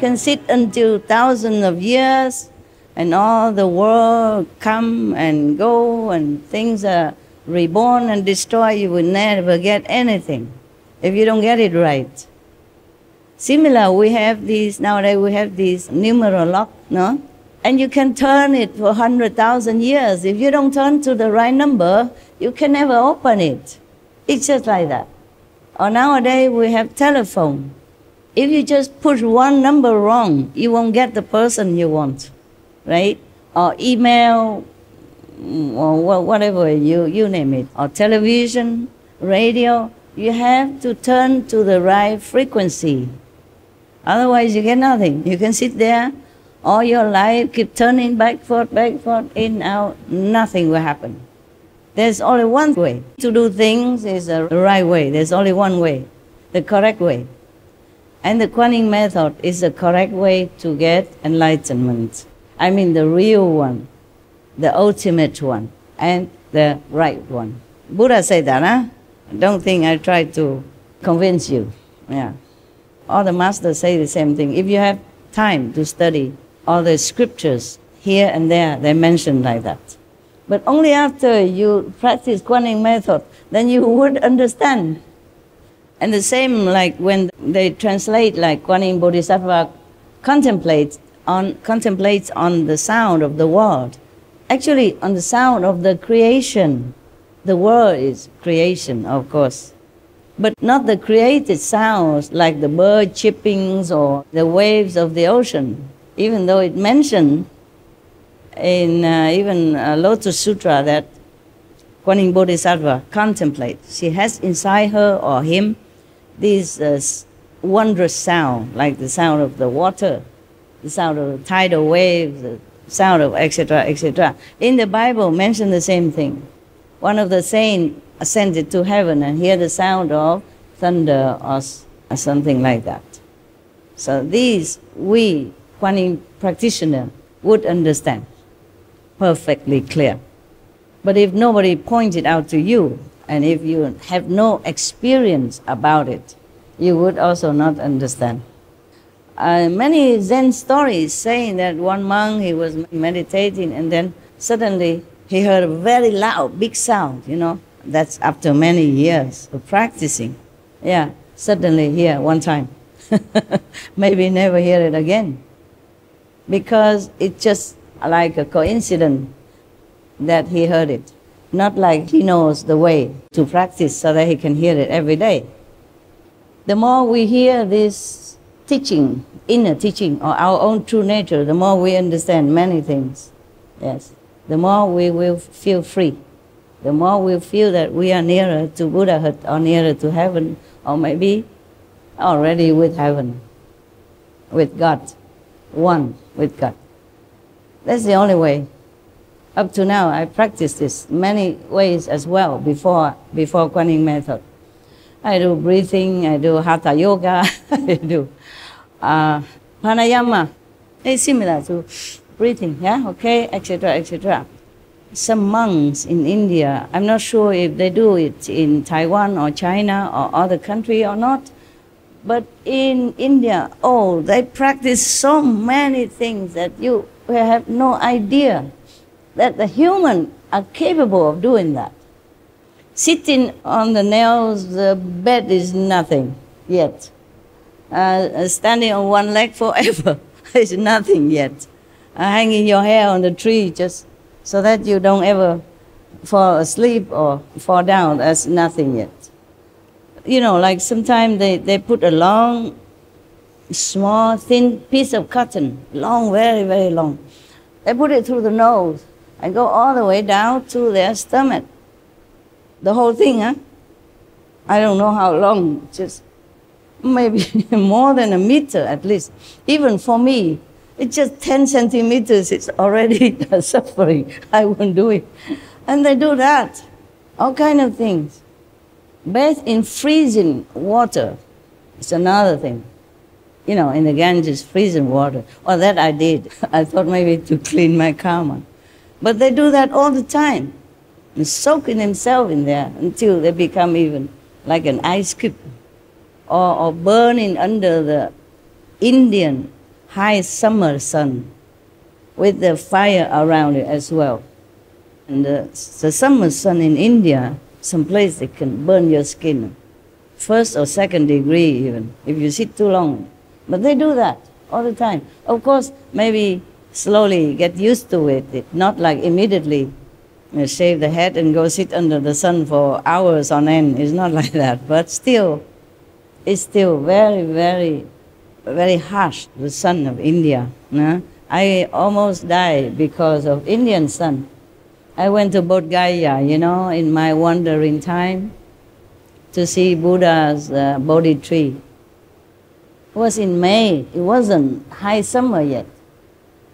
can sit until thousands of years and all the world come and go and things are reborn and destroyed. You will never get anything if you don't get it right. Similar, we have these, nowadays we have these numeral lock, no? And you can turn it for 100,000 years. If you don't turn to the right number, you can never open it. It's just like that. Or nowadays we have telephone. If you just push one number wrong, you won't get the person you want, right? Or email, or whatever, you name it. Or television, radio, you have to turn to the right frequency. Otherwise you get nothing. You can sit there all your life, keep turning back, forth, in, out, nothing will happen. There's only one way to do things is the right way. There's only one way, the correct way. And the Kuan method is the correct way to get enlightenment. I mean the real one, the ultimate one, and the right one. Buddha said that, huh? Don't think I try to convince you. Yeah. All the masters say the same thing. If you have time to study all the scriptures here and there, they mention like that. But only after you practice Kuan method, then you would understand. And the same like when they translate like Kuan Bodhisattva contemplates on the sound of the world. Actually, on the sound of the creation. The world is creation, of course. But not the created sounds like the bird chippings or the waves of the ocean. Even though it mentioned in even Lotus Sutra that Kuan Bodhisattva contemplates. She has inside her or him this wondrous sound, like the sound of the water, the sound of the tidal waves, the sound of etc., etc. In the Bible, mention the same thing. One of the saints ascended to heaven and hear the sound of thunder or something like that. So these we, Kuan Yin practitioner, would understand perfectly clear. But if nobody points it out to you, and if you have no experience about it, you would also not understand. Many Zen stories saying that one monk, he was meditating and then suddenly he heard a very loud, big sound, you know. That's after many years of practicing. Yeah, suddenly here one time. Maybe never hear it again. Because it's just like a coincidence that he heard it. Not like he knows the way to practice so that he can hear it every day. The more we hear this teaching, inner teaching, or our own true nature, the more we understand many things. Yes. The more we will feel free. The more we feel that we are nearer to Buddhahood or nearer to heaven, or maybe already with heaven, with God, one with God. That's the only way. Up to now, I practiced this many ways as well before Kuan Yin method. I do breathing, I do Hatha yoga, I do pranayama. It's similar to breathing, yeah, okay, etc., etc. Some monks in India, I'm not sure if they do it in Taiwan or China or other country or not, but in India, oh, they practice so many things that you have no idea that the human are capable of doing that. Sitting on the nails, the bed is nothing yet. Standing on one leg forever is nothing yet. Hanging your hair on the tree just so that you don't ever fall asleep or fall down, that's nothing yet. You know, like sometimes they put a long, small, thin piece of cotton, long, very, very long. They put it through the nose and go all the way down to their stomach. The whole thing, huh? I don't know how long, just maybe more than a meter at least. Even for me, it's just 10 centimeters, it's already suffering. I won't do it. And they do that, all kind of things. Bathe in freezing water, it's another thing. You know, in the Ganges, freezing water. Well, that I did. I thought maybe to clean my karma. But they do that all the time. And soaking themselves in there until they become even like an ice cube. Or burning under the Indian high summer sun with the fire around it as well. And the summer sun in India, some place that can burn your skin, first or second degree even, if you sit too long. But they do that all the time. Of course, maybe slowly get used to it, not like immediately shave the head and go sit under the sun for hours on end. It's not like that, but still, it's still very, very, very harsh, the sun of India. No? I almost died because of Indian sun. I went to Bodh Gaya, in my wandering time to see Buddha's Bodhi tree. It was in May. It wasn't high summer yet.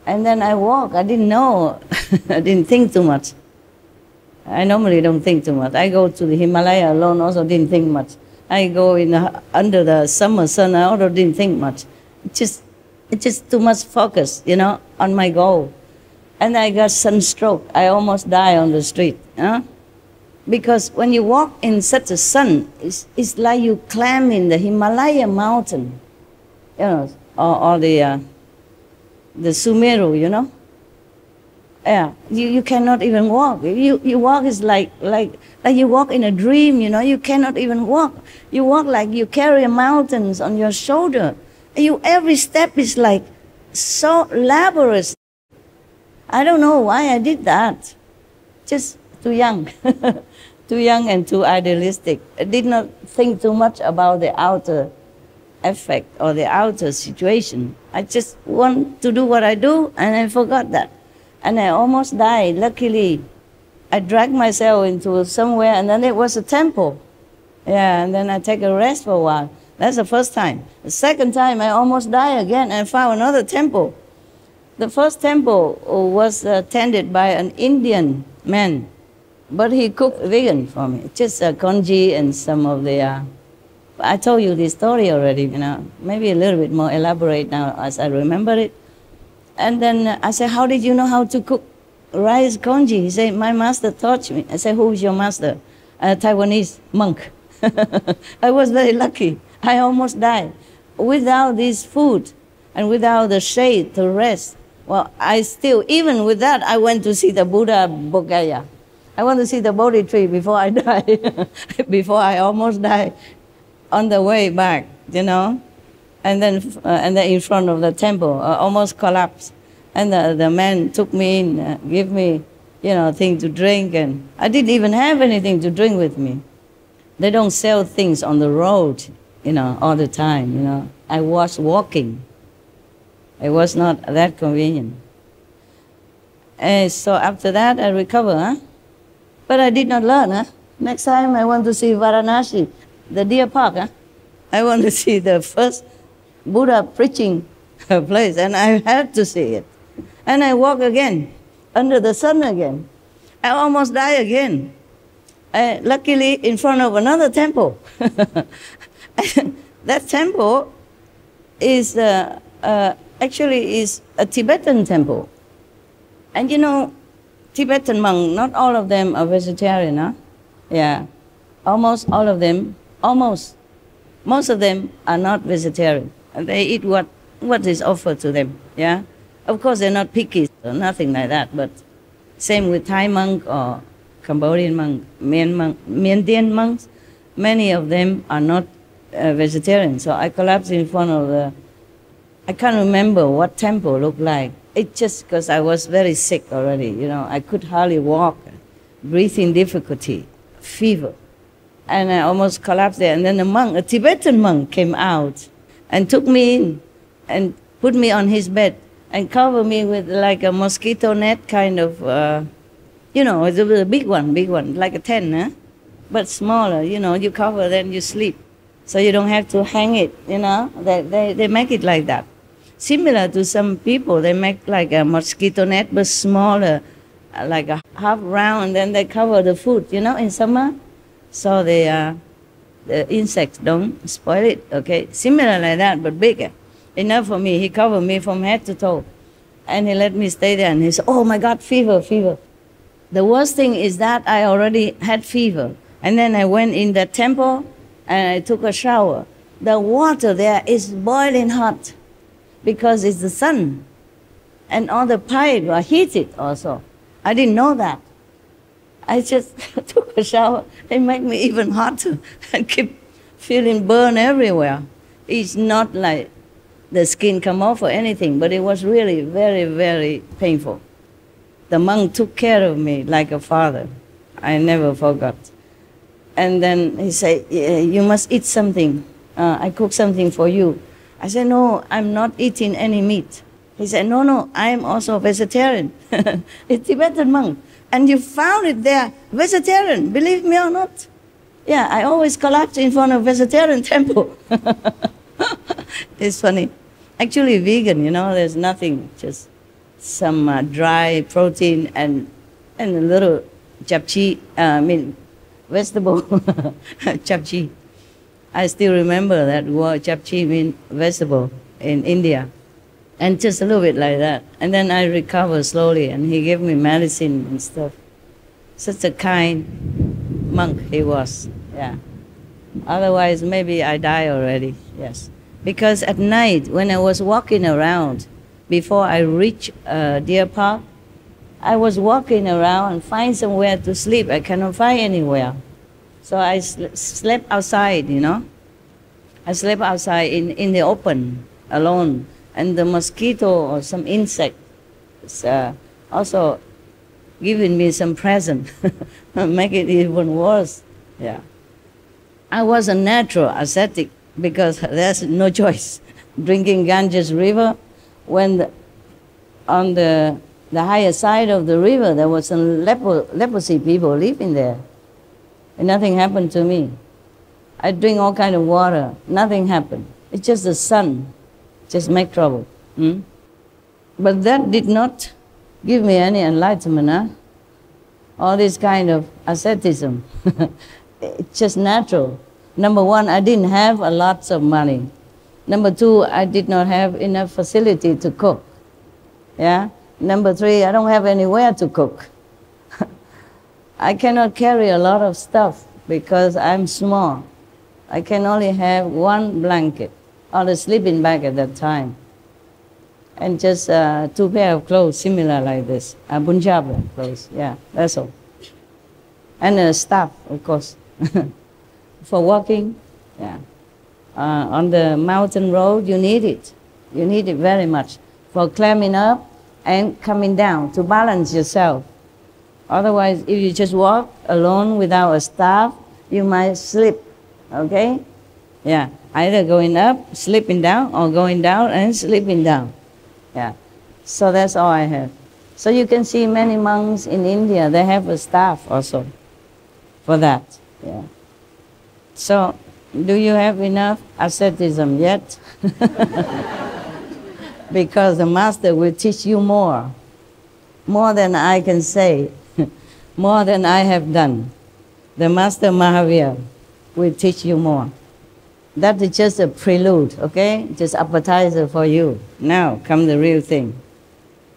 And then I walked. I didn't know. I didn't think too much. I normally don't think too much. I go to the Himalaya alone, also didn't think much. I go under the summer sun, I also didn't think much. It's just too much focus, on my goal. And I got sunstroke. I almost died on the street. Because when you walk in such a sun, it's like you climb in the Himalaya mountain, or the Sumeru, Yeah, you cannot even walk. You walk is like you walk in a dream, you cannot even walk. You walk like you carry mountains on your shoulder. Every step is like so laborious. I don't know why I did that. Just too young. Too young and too idealistic. I did not think too much about the outer effect or the outer situation. I just want to do what I do, and I forgot that. And I almost died. Luckily, I dragged myself into somewhere, and then it was a temple. Yeah, and then I take a rest for a while. That's the first time. The second time, I almost died again and found another temple. The first temple was tended by an Indian man, but he cooked vegan for me. Just congee and some of the... I told you this story already, maybe a little bit more elaborate now as I remember it. And then I said, how did you know how to cook rice congee? He said, my master taught me. I said, who is your master? A Taiwanese monk. I was very lucky. I almost died. Without this food and without the shade to rest, well, even with that, I went to see the Buddha Bodh Gaya. I want to see the Bodhi tree before I die, before I almost die on the way back, And then in front of the temple, I almost collapsed. And the man took me in, gave me, thing to drink, and I didn't even have anything to drink with me. They don't sell things on the road, all the time, I was walking. It was not that convenient. And so after that, I recovered, But I did not learn, Next time I want to see Varanasi, the deer park, I want to see the first Buddha preaching place, and I had to see it. And I walk again, under the sun again. I almost die again. Luckily, in front of another temple. That temple is actually is a Tibetan temple. And Tibetan monks, not all of them are vegetarian, Yeah, almost all of them, most of them are not vegetarian. They eat what is offered to them, yeah? Of course, they're not picky, or nothing like that, but same with Thai monk or Cambodian monk, Miandian monks, many of them are not vegetarian. So I collapsed in front of I can't remember what temple looked like. It's just because I was very sick already, I could hardly walk, breathing difficulty, fever. And I almost collapsed there. And then a Tibetan monk came out and took me in and put me on his bed and covered me with like a mosquito net kind of, it's a big one, like a tent, but smaller, you cover, then you sleep. So you don't have to hang it, they make it like that. Similar to some people, they make like a mosquito net, but smaller, like a half round, and then they cover the food, in summer. So the insects don't spoil it, okay? Similar like that, but bigger. Enough for me. He covered me from head to toe. And he let me stay there. And he said, oh my God, fever. The worst thing is that I already had fever. And then I went in the temple and I took a shower. The water there is boiling hot. because it's the sun. And all the pipes are heated also. I didn't know that. I just took a shower. It made me even hotter. I keep feeling burn everywhere. It's not like the skin come off or anything, but it was really very, very painful. The monk took care of me like a father. I never forgot. And then he said, you must eat something. I cook something for you. I said, no, I'm not eating any meat. He said, no, I'm also a vegetarian. A Tibetan monk. And you found it there, vegetarian, believe me or not. Yeah, I always collapse in front of vegetarian temple. It's funny. Actually vegan, you know, there's nothing, just some dry protein and a little japchae, vegetable, japchae. I still remember that word, japchae means vegetable in India. And just a little bit like that. And then I recovered slowly, and he gave me medicine and stuff. Such a kind monk he was, yeah. Otherwise, maybe I die already, yes. Because at night, when I was walking around, before I reached Deer Park, I was walking around and find somewhere to sleep. I cannot find anywhere. So I slept outside, you know. I slept outside in the open, alone. And the mosquito or some insect is also giving me some present, make it even worse. Yeah. I was a natural ascetic because there's no choice. Drinking Ganges River, when on the higher side of the river there was some leprosy people living there. And nothing happened to me. I drink all kind of water, nothing happened. It's just the sun. Just make trouble. But that did not give me any enlightenment. Huh? All this kind of asceticism. It's just natural. Number one, I didn't have a lot of money. Number two, I did not have enough facility to cook. Yeah? Number three, I don't have anywhere to cook. I cannot carry a lot of stuff because I'm small. I can only have one blanket or a sleeping bag at that time. And just 2 pairs of clothes similar like this. Punjabi clothes, yeah, that's all. And a staff, of course, for walking, yeah. On the mountain road, you need it. You need it very much for climbing up and coming down to balance yourself. Otherwise, if you just walk alone without a staff, you might slip, okay? Yeah, either going up, slipping down, or going down and slipping down. Yeah, so that's all I have. So you can see many monks in India, they have a staff also for that. Yeah. So, do you have enough asceticism yet? Because the master will teach you more than I can say, more than I have done. The master Mahavira will teach you more. That is just a prelude, okay? Just appetizer for you. Now come the real thing.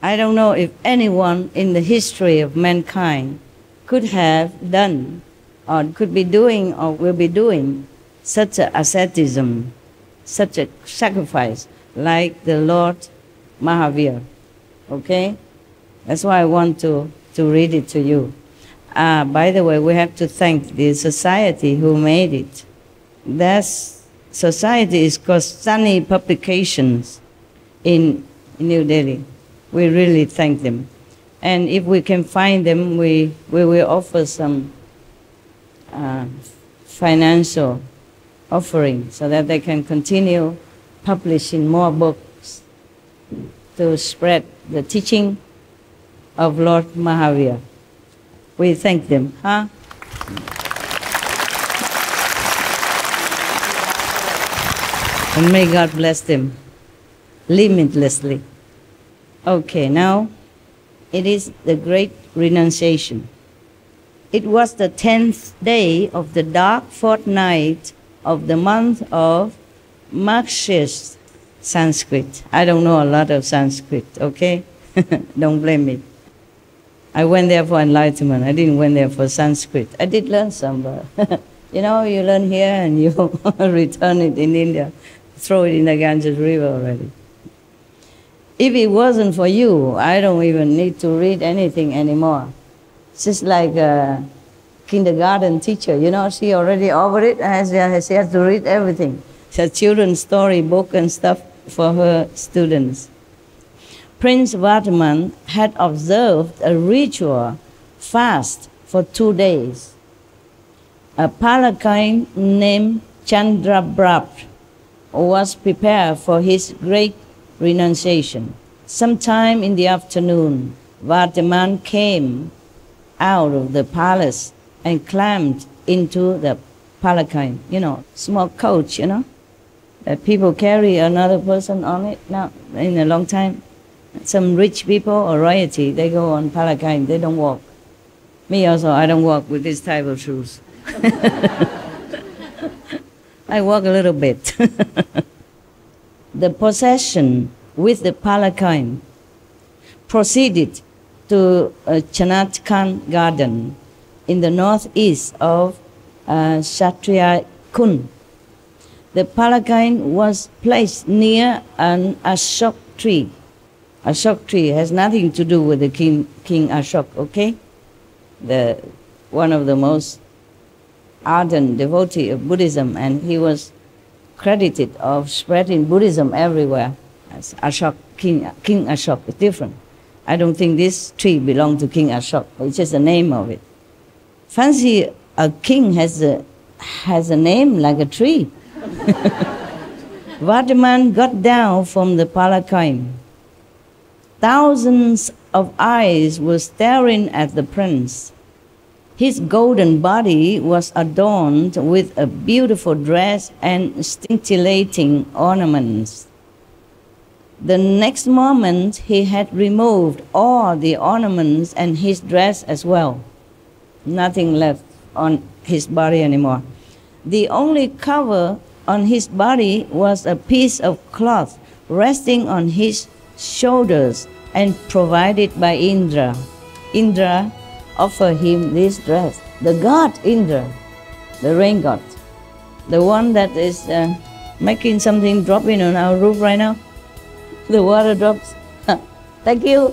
I don't know if anyone in the history of mankind could have done, or could be doing, or will be doing such a asceticism, such a sacrifice like the Lord Mahavira, okay? That's why I want to read it to you. By the way, we have to thank the society who made it. That society is called THANH Publications in New Delhi. We really thank them. And if we can find them, we will offer some financial offering so that they can continue publishing more books to spread the teaching of Lord Mahavira. We thank them, huh? And may God bless them limitlessly. Okay, now it is the great renunciation. It was the 10th day of the dark fortnight of the month of Marxist Sanskrit. I don't know a lot of Sanskrit, okay? Don't blame me. I went there for enlightenment. I didn't went there for Sanskrit. I did learn some, but you know, you learn here and you return it in India. Throw it in the Ganges River already. If it wasn't for you, I don't even need to read anything anymore. Just like a kindergarten teacher, you know, she already over it, she has to read everything. It's a children's story book and stuff for her students. Prince Vardhaman had observed a ritual fast for 2 days. A palanquin named Chandrabrab was prepared for his great renunciation. Sometime in the afternoon, Vardhaman came out of the palace and climbed into the palanquin, you know, small coach, you know, that people carry another person on it now in a long time. Some rich people or royalty, they go on palanquin, they don't walk. Me also, I don't walk with this type of shoes. I walk a little bit. The procession with the palanquin proceeded to Chanatkan Garden in the northeast of Kshatriya Kund. The palanquin was placed near an Ashok tree. Ashok tree has nothing to do with the King Ashok, okay? One of the most ardent devotee of Buddhism, and he was credited of spreading Buddhism everywhere. As Ashok, King Ashok is different. I don't think this tree belonged to King Ashok, it's just the name of it. Fancy a king has a name like a tree. Vardhaman got down from the palanquin. Thousands of eyes were staring at the prince. His golden body was adorned with a beautiful dress and scintillating ornaments. The next moment, he had removed all the ornaments and his dress as well. Nothing left on his body anymore. The only cover on his body was a piece of cloth resting on his shoulders and provided by Indra. Indra offered him this dress. The god Indra, the rain god, the one that is making something drop in on our roof right now. The water drops. Thank you.